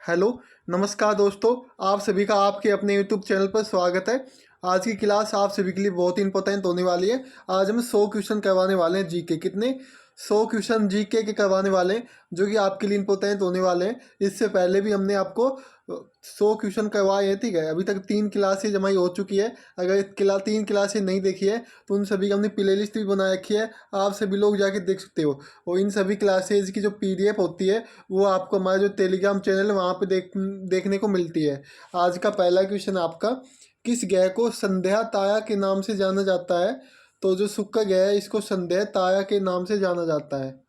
Hello, नमस्कार दोस्तों। आप सभी का आपके अपने यूट्यूब चैनल पर स्वागत है। आज की क्लास आप सभी के लिए बहुत ही इंपॉर्टेंट होने वाली है। आज हम 100 क्वेश्चन करवाने वाले हैं जीके। कितने? 100 क्वेश्चन जीके के करवाने वाले हैं, जो कि आपके लिए इंपॉर्टेंट होने वाले हैं। इससे पहले भी हमने आपको 100 क्वेश्चन करवाए हैं, ठीक है। अभी तक 3 क्लासेज हमारी हो चुकी है। अगर 3 क्लासेज नहीं देखी है तो उन सभी की हमने प्ले लिस्ट भी बना रखी है, आप सभी लोग जाके देख सकते हो। और इन सभी क्लासेज की जो PDF होती है वो आपको हमारा जो टेलीग्राम चैनल है वहाँ पे देखने को मिलती है। आज का पहला क्वेश्चन आपका, किस ग्रह को संध्या तारा के नाम से जाना जाता है? तो जो शुक्र ग्रह है इसको संध्या तारा के नाम से जाना जाता है।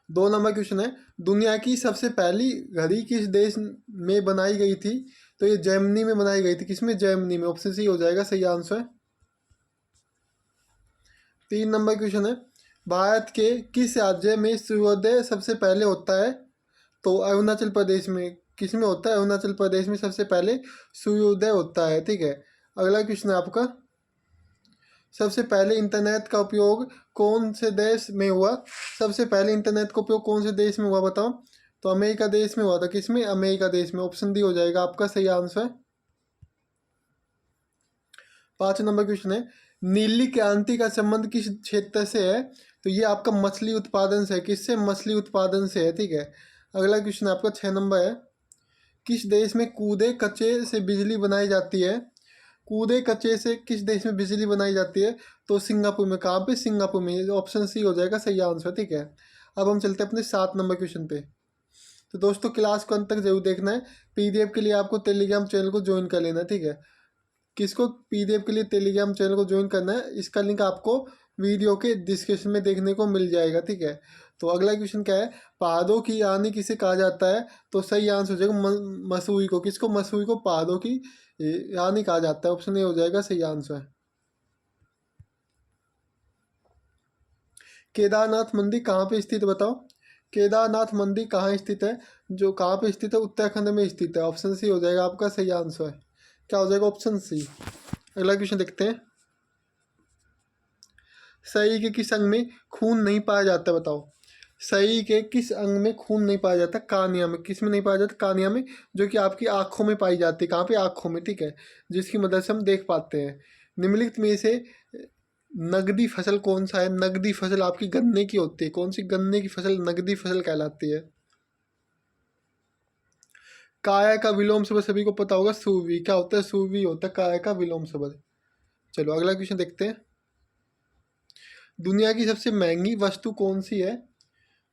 2 नंबर क्वेश्चन है, दुनिया की सबसे पहली घड़ी किस देश में बनाई गई थी? तो ये जर्मनी में बनाई गई थी। किसमें? जर्मनी में। ऑप्शन सी हो जाएगा सही आंसर। 3 नंबर क्वेश्चन है, भारत के किस राज्य में सूर्योदय सबसे पहले होता है? तो अरुणाचल प्रदेश में। किस में होता है? अरुणाचल प्रदेश में सबसे पहले सूर्योदय होता है, ठीक है। अगला क्वेश्चन है आपका, सबसे पहले इंटरनेट का उपयोग कौन से देश में हुआ? सबसे पहले इंटरनेट का उपयोग कौन से देश में हुआ बताओ? तो अमेरिका देश में हुआ था। किसमें? अमेरिका देश में। ऑप्शन डी हो जाएगा आपका सही आंसर। 5 नंबर क्वेश्चन है, नीली क्रांति का संबंध किस क्षेत्र से है? तो ये आपका मछली उत्पादन से है। किससे? मछली उत्पादन से है, ठीक है। अगला क्वेश्चन आपका 6 नंबर है, किस देश में कूदे कच्चे से बिजली बनाई जाती है? कूदे कच्चे से किस देश में बिजली बनाई जाती है? तो सिंगापुर में। कहाँ पे? सिंगापुर में। ऑप्शन सी हो जाएगा सही आंसर, ठीक है। अब हम चलते हैं अपने 7 नंबर क्वेश्चन पे। तो दोस्तों क्लास को अंत तक जरूर देखना है। PDF के लिए आपको टेलीग्राम चैनल को ज्वाइन कर लेना है, ठीक है। किसको PDF के लिए टेलीग्राम चैनल को ज्वाइन करना है, इसका लिंक आपको वीडियो के डिस्क्रिप्शन में देखने को मिल जाएगा, ठीक है। तो अगला क्वेश्चन क्या है, पहाड़ों की रानी किसे कहा जाता है? तो सही आंसर हो जाएगा मसूरी को। किसको? मसूरी को पहाड़ों की रानी कहा जाता है। ऑप्शन ए हो जाएगा सही आंसर। केदारनाथ मंदिर कहाँ पे स्थित है बताओ? केदारनाथ मंदिर कहाँ स्थित है? जो कहाँ पे स्थित है? उत्तराखंड में स्थित है। ऑप्शन सी हो जाएगा आपका सही आंसर। क्या हो जाएगा? Option C. अगला क्वेश्चन देखते हैं, शरीर के किस अंग में खून नहीं पाया जाता बताओ? शरीर के किस अंग में खून नहीं पाया जाता? कार्निया में। किस में नहीं पाया जाता? कार्निया में, जो कि आपकी आंखों में पाई जाती है। कहाँ पे? आंखों में, ठीक है। जिसकी मदद से हम देख पाते हैं। निम्नलिखित में से नगदी फसल कौन सा है? नगदी फसल आपकी गन्ने की होती है। कौन सी गन्ने की फसल नगदी फसल कहलाती है? काया का विलोम शब्द सभी को पता होगा, सूवी। क्या होता है? सूवी होता है काया का विलोम शब्द। चलो अगला क्वेश्चन देखते हैं, दुनिया की सबसे महंगी वस्तु कौन सी है?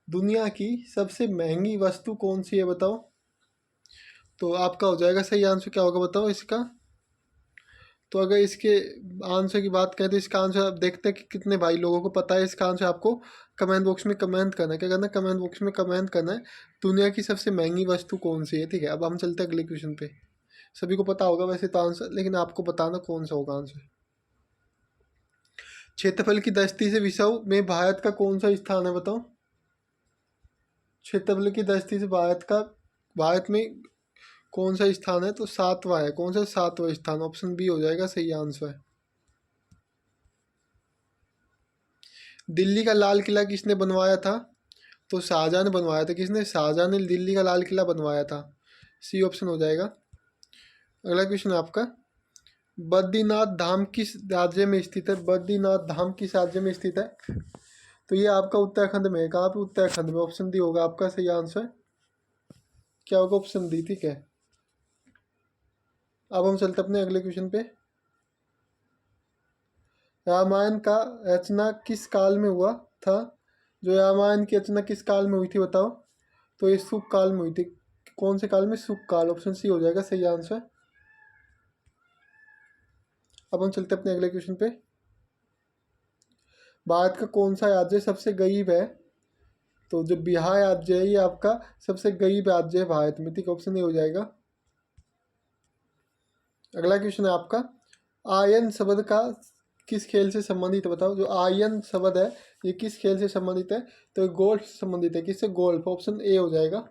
दुनिया की सबसे महंगी वस्तु कौन सी है बताओ? तो आपका हो जाएगा सही आंसर। क्या होगा बताओ इसका? तो अगर इसके आंसर की बात करें तो इसका आंसर आप देखते हैं कि कितने भाई लोगों को पता है। इसका आंसर आपको कमेंट बॉक्स में कमेंट करना है। क्या करना है? कमेंट बॉक्स में कमेंट करना है, दुनिया की सबसे महंगी वस्तु कौन सी है, ठीक है। अब हम चलते हैं अगले क्वेश्चन पे। सभी को पता होगा वैसे तो आंसर, लेकिन आपको बताना कौन सा होगा आंसर। क्षेत्रफल की दृष्टि से विश्व में भारत का कौन सा स्थान है बताओ? क्षेत्रफल की दृष्टि से भारत में कौन सा स्थान है? तो 7वां है। कौन सा? 7वां स्थान। ऑप्शन बी हो जाएगा सही आंसर। दिल्ली का लाल किला किसने बनवाया था? तो शाहजहां ने बनवाया था। किसने? शाहजहां ने दिल्ली का लाल किला बनवाया था। सी ऑप्शन हो जाएगा। अगला क्वेश्चन है आपका, बद्रीनाथ धाम किस राज्य में स्थित है? बद्रीनाथ धाम किस राज्य में स्थित है? तो ये आपका उत्तराखंड में है। कहाँ पे? उत्तराखंड में। ऑप्शन डी होगा आपका सही आंसर। क्या होगा? ऑप्शन डी, ठीक है। अब हम चलते अपने अगले क्वेश्चन पे। रामायण का रचना किस काल में हुआ था? जो रामायण की रचना किस काल में हुई थी बताओ? तो ये शुक काल में हुई थी। कौन से काल में? शुक काल। ऑप्शन सी हो जाएगा सही आंसर। अब हम चलते अपने अगले क्वेश्चन पे, भारत का कौन सा राज्य सबसे गरीब है? तो जो बिहार राज्य है ये आपका सबसे गरीब राज्य है भारत में, ठीक। ऑप्शन ए हो जाएगा। अगला क्वेश्चन है आपका, आयन शब्द का किस खेल से संबंधित है बताओ? जो आयन शब्द है ये किस खेल से संबंधित है? तो गोल्फ से संबंधित है। किससे? गोल्फ। ऑप्शन ए हो जाएगा।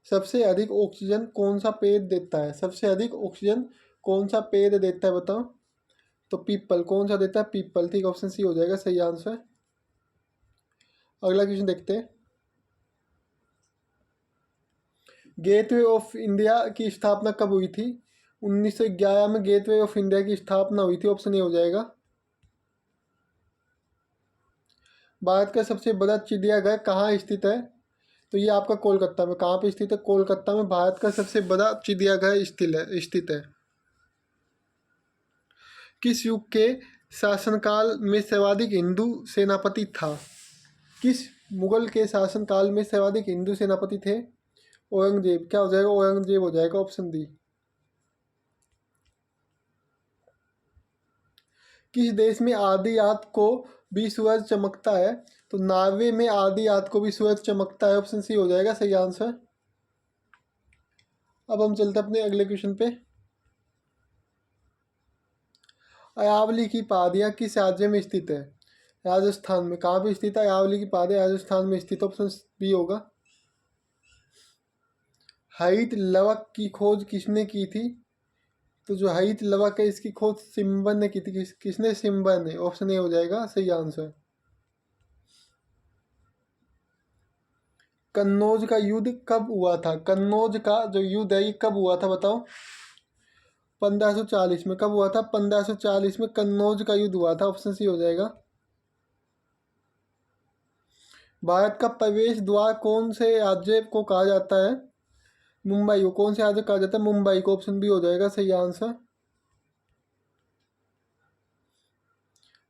सबसे अधिक ऑक्सीजन कौन सा पेड़ देता है? सबसे अधिक ऑक्सीजन कौन सा पेड़ देता है बताओ? तो पीपल। कौन सा देता है? पीपल, ठीक। ऑप्शन सी हो जाएगा सही आंसर। अगला क्वेश्चन देखते हैं, गेटवे ऑफ इंडिया की स्थापना कब हुई थी? 1911 में गेटवे ऑफ इंडिया की स्थापना हुई थी, ऑप्शन ए हो जाएगा। भारत का सबसे बड़ा चिड़ियाघर कहाँ स्थित है? तो ये आपका कोलकाता में। कहाँ पे स्थित है? कोलकाता में भारत का सबसे बड़ा चिड़ियाघर स्थित है। किस युग के शासनकाल में सर्वाधिक हिंदू सेनापति था? किस मुगल के शासनकाल में सर्वाधिक हिंदू सेनापति थे? औरंगजेब। क्या हो जाएगा? औरंगजेब हो जाएगा, ऑप्शन डी। किस देश में आधी रात को भी सूरज चमकता है? तो नॉर्वे में आधी रात को भी सूरज चमकता है, ऑप्शन सी हो जाएगा सही आंसर। अब हम चलते हैं अपने अगले क्वेश्चन पे। अरावली की पहाड़ियाँ किस राज्य में स्थित है? राजस्थान में। कहाँ पे स्थित है अरावली की पहाड़ियाँ? राजस्थान में स्थित, ऑप्शन बी होगा। हरित लवक की खोज किसने की थी? तो जो हरित लवक है इसकी खोज सिम्बन ने की थी। किसने? सिम्बन ने, ऑप्शन ए हो जाएगा सही आंसर। कन्नौज का युद्ध कब हुआ था? कन्नौज का जो युद्ध है ये कब हुआ था बताओ? 1540 में। कब हुआ था? 1540 में कन्नौज का युद्ध हुआ था, ऑप्शन सी हो जाएगा। भारत का प्रवेश द्वार कौन से राज्य को कहा जाता है? मुंबई को। कौन से राज्य कहा जाता है? मुंबई को, ऑप्शन बी हो जाएगा सही आंसर।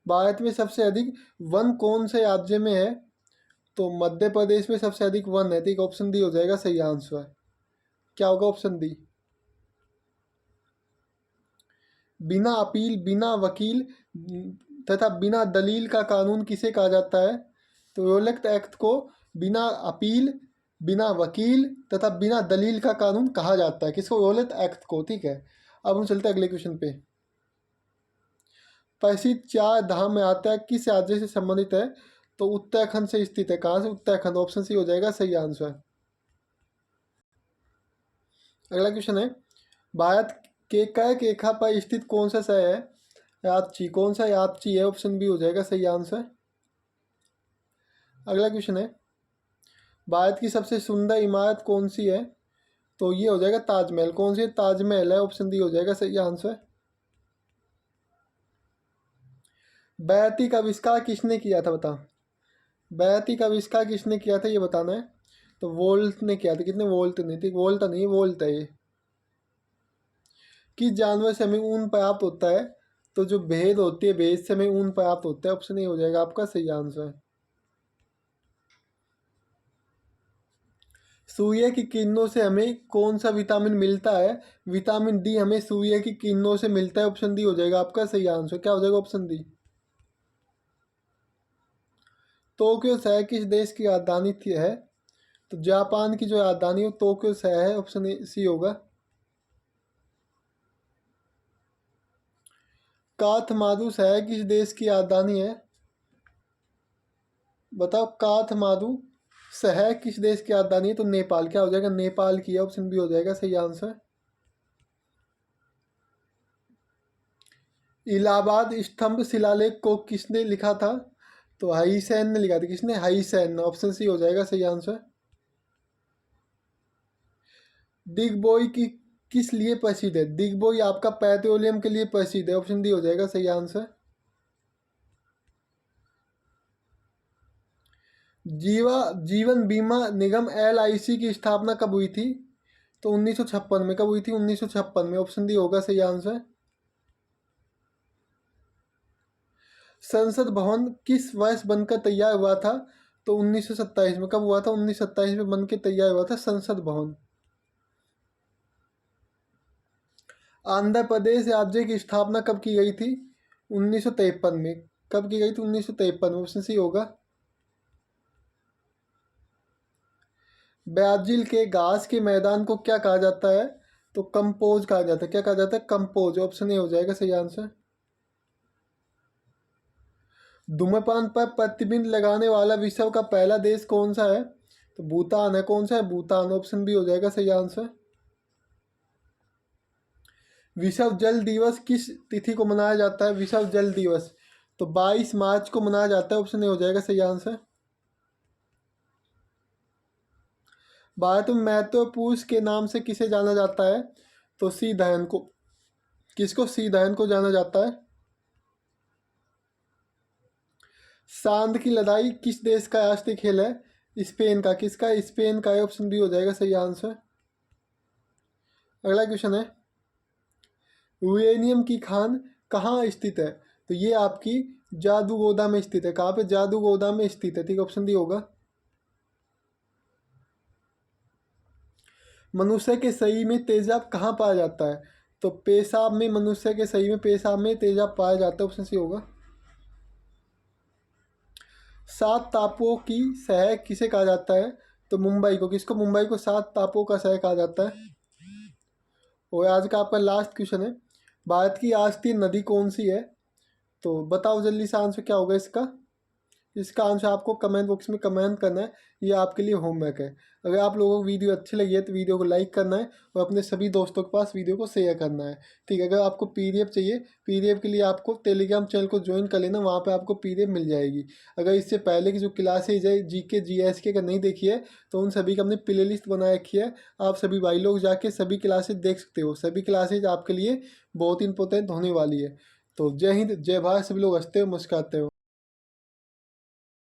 भारत में सबसे अधिक वन कौन से राज्य में है? तो मध्य प्रदेश में सबसे अधिक वन है, ठीक, ऑप्शन डी हो जाएगा सही आंसर। क्या होगा? Option D. बिना अपील, बिना वकील तथा बिना दलील का कानून किसे कहा जाता है? तो रोलेक्ट एक्ट को बिना अपील, बिना वकील तथा बिना दलील का कानून कहा जाता है। किसको? रोलेक्ट एक्ट को, ठीक है। अब हम चलते हैं अगले क्वेश्चन पे। प्रसिद्ध चार धाम यात्रा किस राज्य से संबंधित है? तो उत्तराखंड से स्थित है। कहाँ से? उत्तराखंड, ऑप्शन सी हो जाएगा सही आंसर। अगला क्वेश्चन है, भारत के कर्क रेखा पर स्थित कौन सा शहर है? रांची। कौन सा? रांची है, ऑप्शन बी हो जाएगा सही आंसर। अगला क्वेश्चन है, भारत की सबसे सुंदर इमारत कौन सी है? तो ये हो जाएगा ताजमहल। कौन सी? ताजमहल है, ऑप्शन डी हो जाएगा सही आंसर। बैटरी का आविष्कार किसने किया था बता? बैटरी का आविष्कार किसने किया था ये बताना है। तो वोल्ट ने किया था। कितने? वोल्ट नहीं थी, वोल्ट नहीं, वोल्ट है ये। किस जानवर से हमें ऊन प्राप्त होता है? तो जो भेड़ होती है, भेड़ से हमें ऊन प्राप्त होता है, ऑप्शन ए हो जाएगा आपका सही आंसर। सूर्य की किरणों से हमें कौन सा विटामिन मिलता है? विटामिन डी हमें सूर्य की किरणों से मिलता है, ऑप्शन डी हो जाएगा आपका सही आंसर। क्या हो जाएगा? Option D. टोक्यो शहर किस देश की राजधानी है? तो जापान की जो राजधानी है टोक्यो शहर है, ऑप्शन सी होगा। काठमांडू शहर किस देश की राजधानी है? बताओ, काठमांडू शहर किस देश की राजधानी है? तो नेपाल। क्या हो जाएगा? नेपाल की है, ऑप्शन बी हो जाएगा सही आंसर। इलाहाबाद स्तंभ शिलालेख को किसने लिखा था? तो हरिसेन ने लिखा था। किसने? हरिसेन, ऑप्शन सी हो जाएगा सही आंसर। दिग्बोई की किस लिए प्रसिद्ध है? दिग्बोई आपका पेट्रोलियम के लिए प्रसिद्ध है, ऑप्शन डी हो जाएगा सही आंसर। जीवन बीमा निगम LIC की स्थापना कब हुई थी? तो 1956 में। कब हुई थी? 1956 में, ऑप्शन डी होगा सही आंसर। संसद भवन किस वर्ष बनकर तैयार हुआ था? तो 1927 में। कब हुआ था? 1927 में बनकर तैयार हुआ था संसद भवन। आंध्र प्रदेश राज्य की स्थापना कब की गई थी? 1953 में। कब की गई थी? 1953 में, ऑप्शन सी होगा। ब्राजील के घास के मैदान को क्या कहा जाता है? तो कंपोज कहा जाता है। क्या कहा जाता है? कंपोज, ऑप्शन ए हो जाएगा सही आंसर। धूम्रपान पर प्रतिबंध लगाने वाला विश्व का पहला देश कौन सा है? तो भूटान है। कौन सा है? भूटान, ऑप्शन बी हो जाएगा सही आंसर। विश्व जल दिवस किस तिथि को मनाया जाता है? विश्व जल दिवस तो 22 मार्च को मनाया जाता है, ऑप्शन ए हो जाएगा सही आंसर। भारत में महत्वपूर्ण के नाम से किसे जाना जाता है? तो सी दहन को। किसको? सी दहन को जाना जाता है। सांद की लड़ाई किस देश का राष्ट्रीय खेल है? स्पेन का। किसका? स्पेन का। ऑप्शन बी हो जाएगा सही आंसर। अगला क्वेश्चन है, यूरेनियम की खान कहाँ स्थित है? तो ये आपकी जादूगोदा में स्थित है। कहाँ पे? जादूगोदा में स्थित है। ठीक, ऑप्शन डी होगा। मनुष्य के शरीर में तेजाब कहाँ पाया जाता है? तो पेशाब में। मनुष्य के शरीर में पेशाब में तेजाब पाया जाता है। ऑप्शन सी होगा। सात टापुओं की शहर किसे कहा जाता है? तो मुंबई को। किसको? मुंबई को सात टापुओं का शहर कहा जाता है। और आज का आपका लास्ट क्वेश्चन है, भारत की राष्ट्रीय नदी कौन सी है? तो बताओ जल्दी से आंसर क्या होगा इसका। इसका आंसर आपको कमेंट बॉक्स में कमेंट करना है। ये आपके लिए होमवर्क है। अगर आप लोगों को वीडियो अच्छी लगी है तो वीडियो को लाइक करना है और अपने सभी दोस्तों के पास वीडियो को शेयर करना है। ठीक है। अगर आपको पीडीएफ चाहिए, पीडीएफ के लिए आपको टेलीग्राम चैनल को ज्वाइन कर लेना, वहाँ पे आपको पीडीएफ मिल जाएगी। अगर इससे पहले की जो क्लासेज है जीके जीएसके का नहीं देखी है तो उन सभी का हमने प्ले लिस्ट बना रखी है। आप सभी भाई लोग जाके सभी क्लासेज देख सकते हो। सभी क्लासेज आपके लिए बहुत इंपॉर्टेंट होने वाली है। तो जय हिंद, जय भारत। सभी लोग हंसते हो, मुस्कुराते हो।